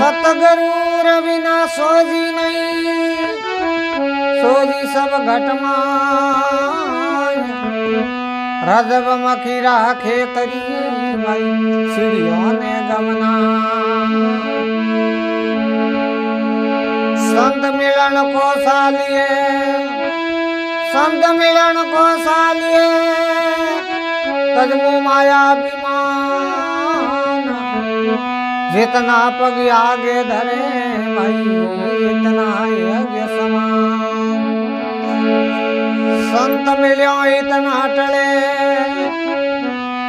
सतगुरु रविना सोजी नहीं, सोजी सब घटमा रजब मखी राखे तरी भाई सीढ़ियों ने गमना। संत मिलन को सालिए, संत मिलन को सालिए तजमो माया विमान। जितना पग आगे धरे भाई इतना यज्ञ समान। संत मिलो इतना टले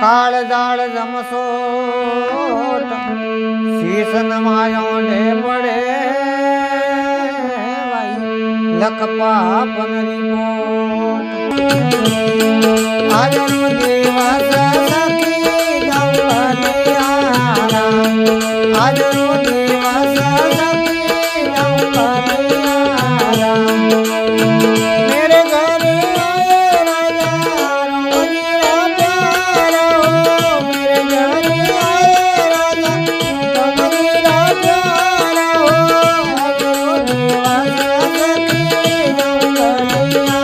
काल जाड़ जमसोट। शीस नमायो ढे पड़े भाई लख पापन रिपोर्ट। आज दिवस सखी गंवलियारा, आज दिवस सखी गंवलियारा। मेरे घर आए राजा रमणीरा प्यारा हो, मेरे घर आए राजा रमणीरा प्यारा हो। आज दिवस सखी गंवलियारा,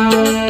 हाँ